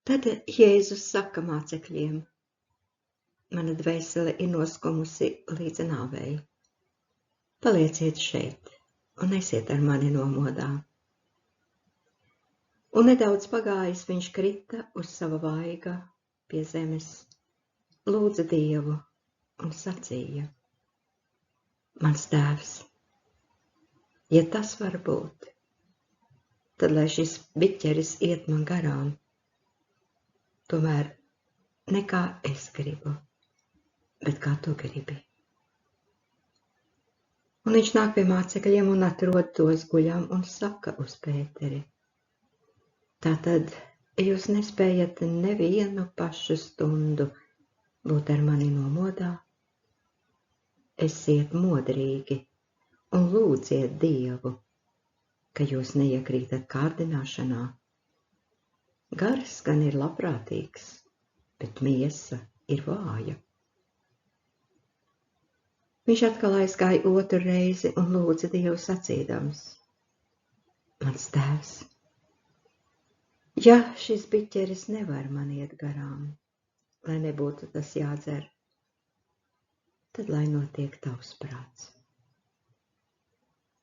Tad Jēzus saka mācekļiem: mana dvēsele ir noskumusi līdz nāvei. Palieciet šeit un esiet ar mani nomodā. Un nedaudz pagājis viņš krita uz sava vaiga pie zemes, lūdza Dievu un sacīja: mans Tēvs, ja tas var būt, tad lai šis biķeris iet man garām, tomēr ne kā es gribu, bet kā tu gribi. Un viņš nāk pie mācekļiem un atrod tos guļam un saka uz Pēteri: tātad jūs nespējat nevienu pašu stundu būt ar mani nomodā? Esiet modrīgi un lūdziet Dievu, ka jūs neiekrītat kārdināšanā. Gars gan ir labprātīgs, bet miesa ir vāja. Viņš atkal aizgāja otru reizi un lūdza Dievu sacīdams: mans Tēvs, ja šis biķeris nevar man iet garām, lai nebūtu tas jādzer, tad lai notiek tavs prāts.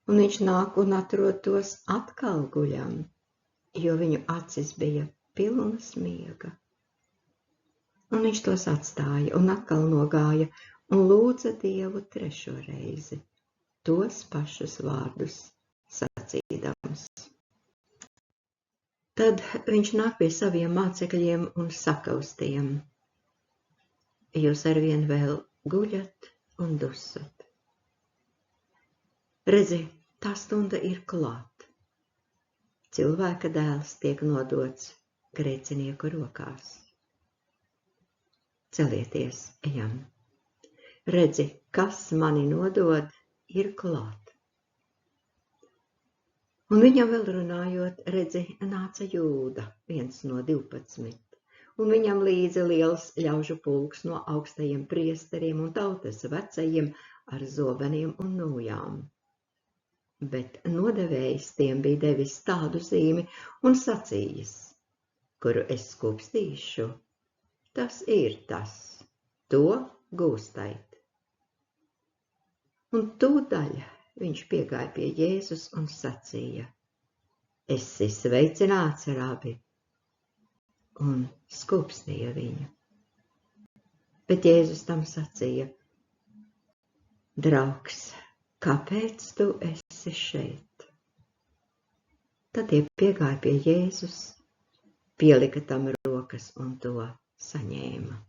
Un viņš nāk un atrod tos atkal guļam, jo viņu acis bija pilnas miega. Un viņš tos atstāja un atkal nogāja un lūdza Dievu trešo reizi, tos pašus vārdus sacīdams. Tad viņš nāk pie saviem mācekļiem un saka uz tiem: jūs arvien vēl guļat un dusat. Redzi, tā stunda ir klāt. Cilvēka dēls tiek nodots grēcinieku rokās. Celieties, ejam. Redzi, kas mani nodod, ir klāt. Un viņam vēl runājot, redzi, nāca Jūda, viens no 12, un viņam līdzi liels ļaužu pulks no augstajiem priesteriem un tautas vecajiem ar zobeniem un nūjām. Bet nodevējs tiem bija devis tādu zīmi un sacījis: kuru es skūpstīšu, tas ir tas, to gūstait. Un tūdaļ viņš piegāja pie Jēzus un sacīja: esi sveicināts, rabi, un skūpstīja viņu. Bet Jēzus tam sacīja: draugs, kāpēc tu esi šeit? Tad tie piegāja pie Jēzus, pielika tam rokas un to saņēma.